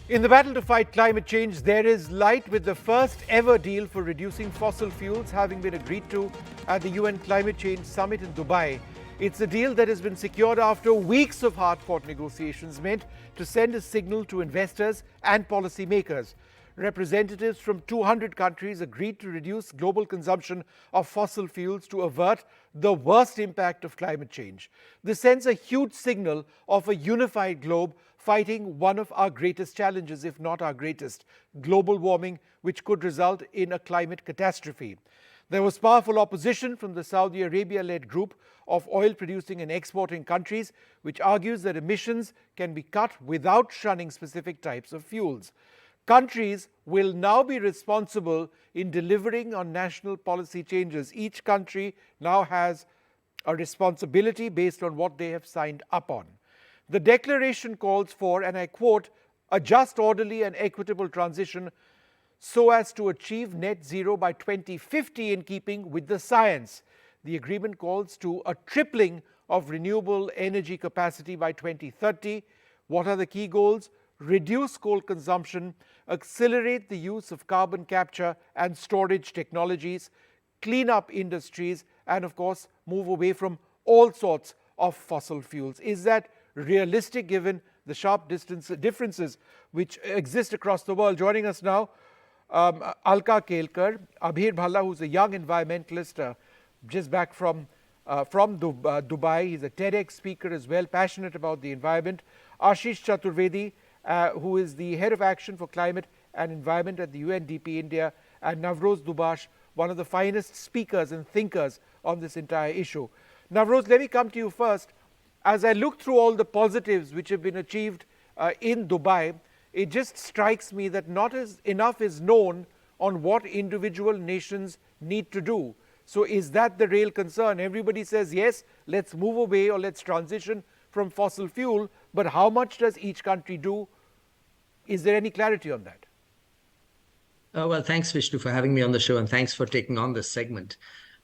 In the battle to fight climate change, there is light, with the first ever deal for reducing fossil fuels having been agreed to at the UN Climate Change Summit in Dubai. It's a deal that has been secured after weeks of hard-fought negotiations, meant to send a signal to investors and policymakers. Representatives from 200 countries agreed to reduce global consumption of fossil fuels to avert the worst impact of climate change. This sends a huge signal of a unified globe fighting one of our greatest challenges, if not our greatest, global warming, which could result in a climate catastrophe. There was powerful opposition from the Saudi Arabia-led group of oil-producing and exporting countries, which argues that emissions can be cut without shunning specific types of fuels. Countries will now be responsible in delivering on national policy changes. Each country now has a responsibility based on what they have signed up on. The declaration calls for, and I quote, a just, orderly and equitable transition so as to achieve net zero by 2050 in keeping with the science. The agreement calls to a tripling of renewable energy capacity by 2030. What are the key goals? Reduce coal consumption, accelerate the use of carbon capture and storage technologies, clean up industries, and of course, move away from all sorts of fossil fuels. Is that realistic given the sharp differences which exist across the world? Joining us now, Alka Kelkar, Abhir Bhalla, who's a young environmentalist, just back from Dubai. He's a TEDx speaker as well, passionate about the environment. Ashish Chaturvedi, who is the head of action for climate and environment at the UNDP India, and Navroz Dubash, one of the finest speakers and thinkers on this entire issue. Navroz, let me come to you first. As I look through all the positives which have been achieved in Dubai, it just strikes me that not enough is known on what individual nations need to do. So is that the real concern? Everybody says, yes, let's move away or let's transition from fossil fuel, but how much does each country do? Is there any clarity on that? Well, thanks, Vishnu, for having me on the show, and thanks for taking on this segment.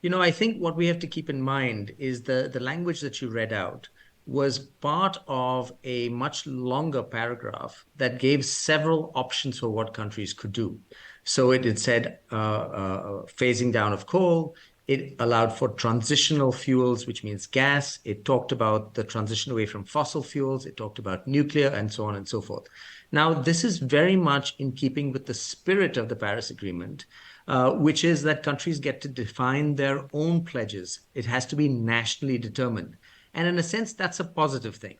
You know, I think what we have to keep in mind is the language that you read out was part of a much longer paragraph that gave several options for what countries could do. So it said phasing down of coal. It allowed for transitional fuels, which means gas. It talked about the transition away from fossil fuels. It talked about nuclear and so on and so forth. Now, this is very much in keeping with the spirit of the Paris Agreement, which is that countries get to define their own pledges. It has to be nationally determined. And in a sense, that's a positive thing.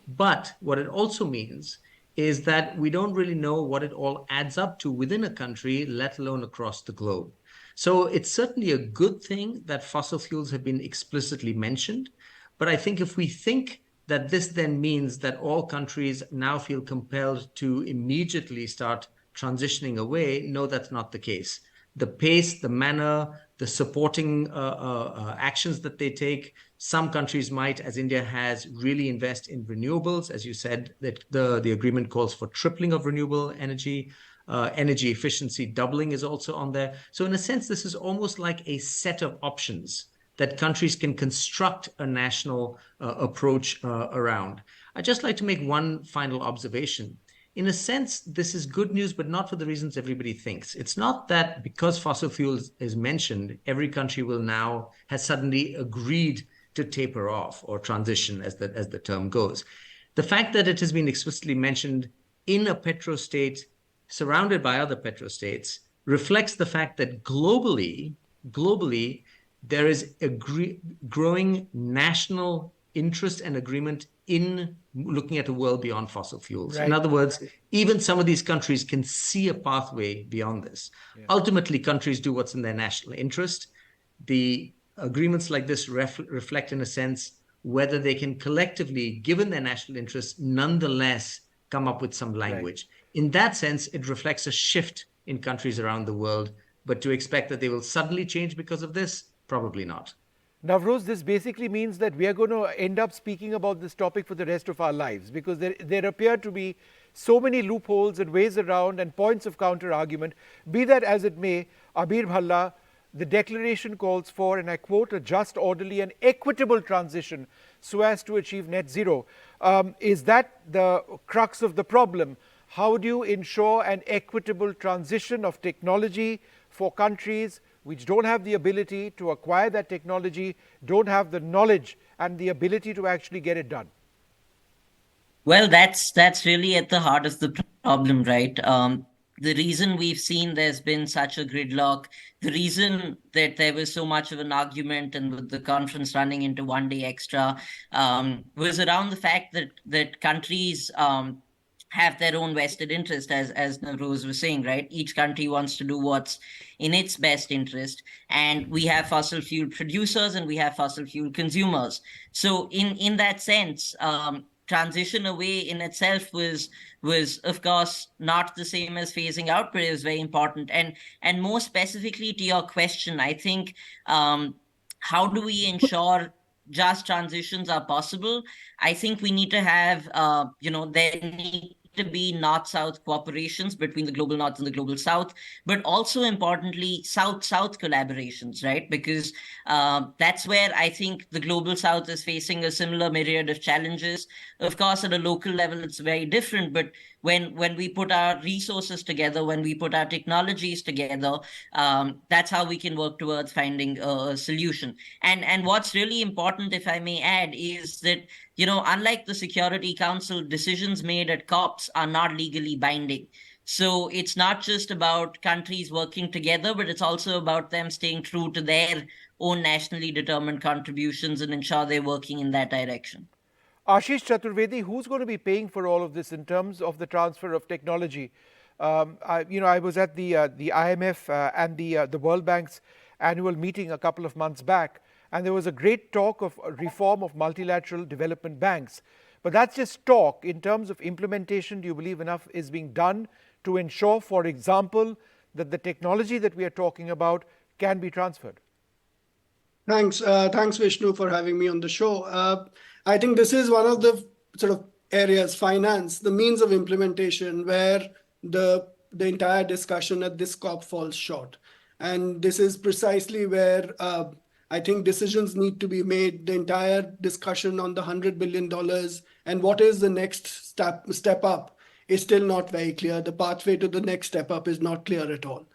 But what it also means is that we don't really know what it all adds up to within a country, let alone across the globe. So it's certainly a good thing that fossil fuels have been explicitly mentioned. But I think if we think that this then means that all countries now feel compelled to immediately start transitioning away, no, that's not the case. The pace, the manner, the supporting actions that they take, some countries might, as India has, really invest in renewables. As you said, that the agreement calls for tripling of renewable energy. Energy efficiency doubling is also on there. So in a sense, this is almost like a set of options that countries can construct a national approach around. I'd just like to make one final observation. In a sense, this is good news, but not for the reasons everybody thinks. It's not that because fossil fuels is mentioned, every country has suddenly agreed to taper off or transition, as the term goes. The fact that it has been explicitly mentioned in a petrostate surrounded by other petrostates reflects the fact that globally, there is a growing national interest and agreement in looking at a world beyond fossil fuels. Right. In other words, even some of these countries can see a pathway beyond this. Yeah. Ultimately, countries do what's in their national interest. The agreements like this reflect, in a sense, whether they can collectively, given their national interests, nonetheless come up with some language. Right. In that sense, it reflects a shift in countries around the world. But to expect that they will suddenly change because of this, probably not. Navroz, this basically means that we are going to end up speaking about this topic for the rest of our lives, because there appear to be so many loopholes and ways around and points of counter-argument. Be that as it may, Abhir Bhalla, the declaration calls for, and I quote, a just, orderly and equitable transition so as to achieve net zero. Is that the crux of the problem? How do you ensure an equitable transition of technology for countries which don't have the ability to acquire that technology, don't have the knowledge and the ability to actually get it done? Well, that's really at the heart of the problem, right? The reason we've seen there's been such a gridlock, the reason that there was so much of an argument and with the conference running into 1 day extra, was around the fact that countries have their own vested interest, as Navroz was saying, right? Each country wants to do what's in its best interest, and we have fossil fuel producers and we have fossil fuel consumers. So in that sense, transition away in itself was of course not the same as phasing out, but it was very important. And more specifically to your question, I think, how do we ensure just transitions are possible? I think we need to have, there need to be North-South cooperations between the global North and the global South, but also importantly, South-South collaborations, right? Because that's where I think the global South is facing a similar myriad of challenges. Of course, at a local level, it's very different, but when we put our resources together, when we put our technologies together, that's how we can work towards finding a solution. And what's really important, if I may add, is that, unlike the Security Council, decisions made at COPs are not legally binding. So it's not just about countries working together, but it's also about them staying true to their own nationally determined contributions and ensure they're working in that direction. Ashish Chaturvedi, who's going to be paying for all of this in terms of the transfer of technology? I was at the IMF and the World Bank's annual meeting a couple of months back, and there was a great talk of reform of multilateral development banks. But that's just talk. In terms of implementation, do you believe enough is being done to ensure, for example, that the technology that we are talking about can be transferred? Thanks, Vishnu, for having me on the show. I think this is one of the sort of areas, finance, the means of implementation, where the entire discussion at this COP falls short. And this is precisely where I think decisions need to be made. The entire discussion on the $100 billion and what is the next step up is still not very clear. The pathway to the next step up is not clear at all.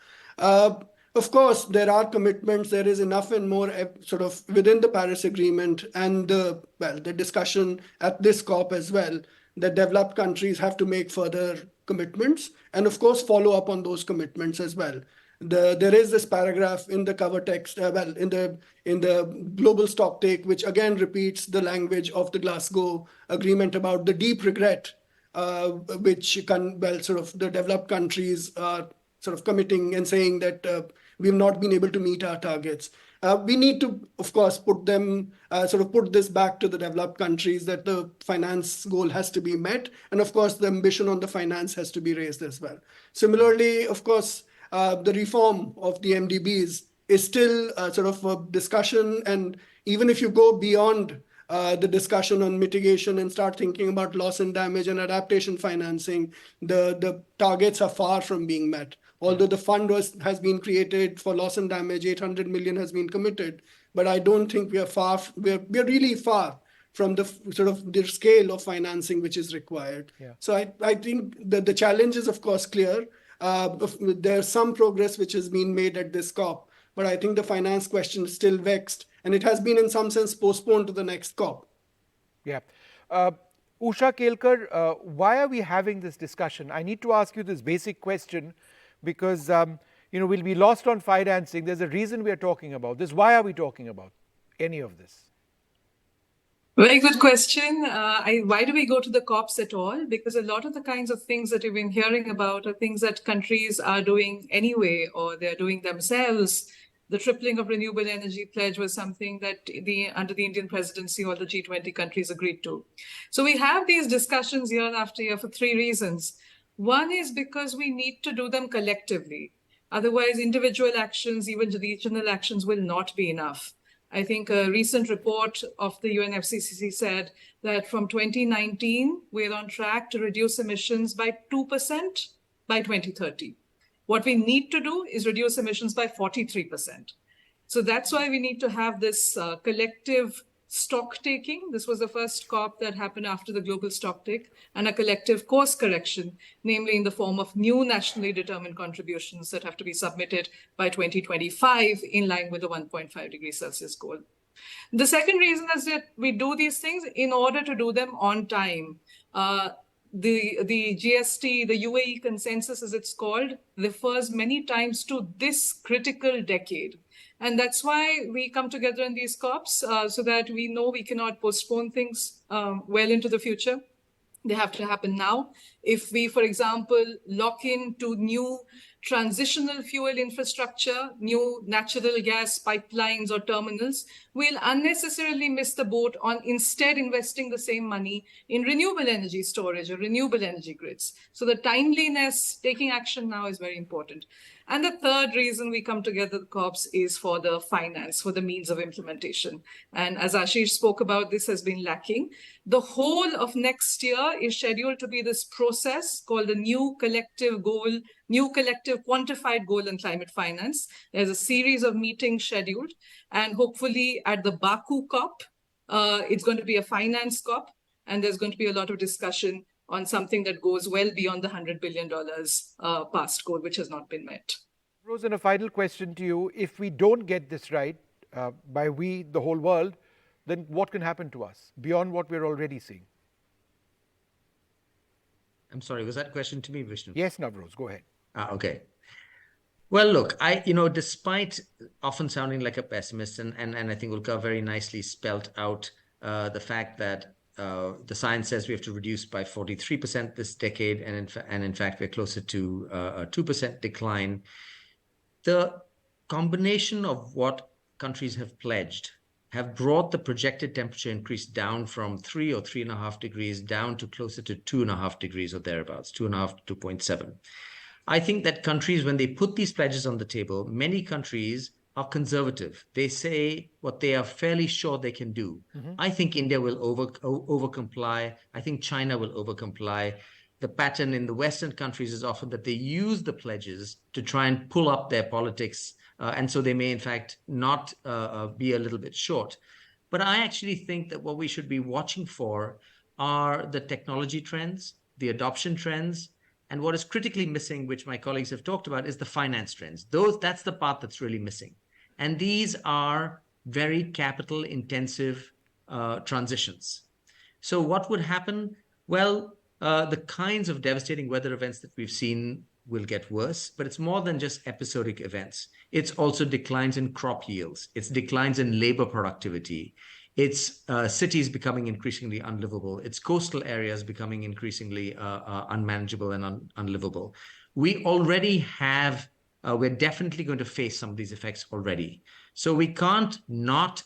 Of course, there are commitments. There is enough and more sort of within the Paris Agreement and the discussion at this COP as well, that developed countries have to make further commitments and, of course, follow up on those commitments as well. There is this paragraph in the cover text, in the global stocktake, which again repeats the language of the Glasgow Agreement about the deep regret, which sort of the developed countries are sort of committing and saying that we've not been able to meet our targets. We need to, of course, put this back to the developed countries, that the finance goal has to be met. And of course, the ambition on the finance has to be raised as well. Similarly, of course, the reform of the MDBs is still sort of a discussion. And even if you go beyond the discussion on mitigation and start thinking about loss and damage and adaptation financing, the targets are far from being met. Although the fund has been created for loss and damage, 800 million has been committed, but I don't think we are we're really far from the sort of the scale of financing which is required. Yeah. So I think the challenge is, of course, clear. There's some progress which has been made at this COP, but I think the finance question is still vexed, and it has been in some sense postponed to the next COP. Yeah. Usha Kelkar, why are we having this discussion? I need to ask you this basic question because we'll be lost on financing. There's a reason we are talking about this. Why are we talking about any of this? Very good question. Why do we go to the COPs at all? Because a lot of the kinds of things that you've been hearing about are things that countries are doing anyway, or they're doing themselves. The tripling of renewable energy pledge was something that under the Indian presidency, all the G20 countries agreed to. So we have these discussions year after year for three reasons. One is because we need to do them collectively. Otherwise, individual actions, even regional actions, will not be enough. I think a recent report of the UNFCCC said that from 2019, we're on track to reduce emissions by 2% by 2030. What we need to do is reduce emissions by 43%. So that's why we need to have this collective stock taking. This was the first COP that happened after the global stock take, and a collective course correction, namely in the form of new nationally determined contributions that have to be submitted by 2025 in line with the 1.5 degrees Celsius goal. The second reason is that we do these things in order to do them on time. The GST, the UAE consensus as it's called, refers many times to this critical decade. And that's why we come together in these COPs, so that we know we cannot postpone things well into the future. They have to happen now. If we, for example, lock into new transitional fuel infrastructure, new natural gas pipelines or terminals, we'll unnecessarily miss the boat on instead investing the same money in renewable energy storage or renewable energy grids. So the timeliness, taking action now is very important. And the third reason we come together, the COPs, is for the finance, for the means of implementation. And as Ashish spoke about, this has been lacking. The whole of next year is scheduled to be this process called the new collective goal, new collective quantified goal in climate finance. There's a series of meetings scheduled, and hopefully at the Baku COP, it's going to be a finance COP, and there's going to be a lot of discussion on something that goes well beyond the $100 billion past goal, which has not been met. Rose, and a final question to you. If we don't get this right, by we, the whole world, then what can happen to us beyond what we're already seeing? I'm sorry, was that a question to me, Vishnu? Yes, Navroz, go ahead. Okay. Well, look, despite often sounding like a pessimist, and I think Ulka very nicely spelt out the fact that the science says we have to reduce by 43% this decade, and in fact, we're closer to a 2% decline. The combination of what countries have pledged have brought the projected temperature increase down from 3 or 3.5 degrees down to closer to 2.5 degrees or thereabouts, 2.5 to 2.7. I think that countries, when they put these pledges on the table, many countries are conservative. They say what they are fairly sure they can do. I think India will over comply. I think China will over comply. The pattern in the Western countries is often that they use the pledges to try and pull up their politics. And so they may, in fact, not be a little bit short. But I actually think that what we should be watching for are the technology trends, the adoption trends, and what is critically missing, which my colleagues have talked about, is the finance trends. That's the part that's really missing. And these are very capital intensive transitions. So what would happen? Well, the kinds of devastating weather events that we've seen will get worse, but it's more than just episodic events. It's also declines in crop yields. It's declines in labor productivity. It's cities becoming increasingly unlivable. It's coastal areas becoming increasingly unmanageable and unlivable. We already have, we're definitely going to face some of these effects already. So we can't not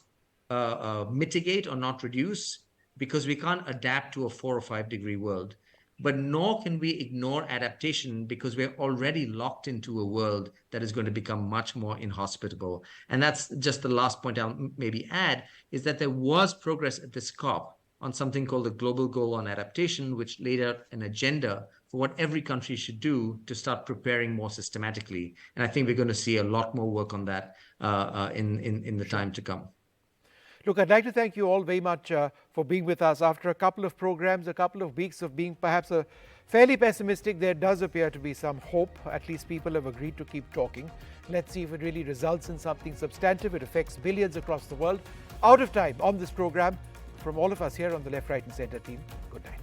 mitigate or not reduce, because we can't adapt to a 4 or 5 degree world. But nor can we ignore adaptation, because we're already locked into a world that is going to become much more inhospitable. And that's just the last point I'll maybe add, is that there was progress at this COP on something called the Global Goal on Adaptation, which laid out an agenda for what every country should do to start preparing more systematically. And I think we're going to see a lot more work on that in the time to come. Look, I'd like to thank you all very much for being with us. After a couple of programs, a couple of weeks of being perhaps fairly pessimistic, there does appear to be some hope. At least people have agreed to keep talking. Let's see if it really results in something substantive. It affects billions across the world. Out of time on this program. From all of us here on the Left, Right and Centre team, good night.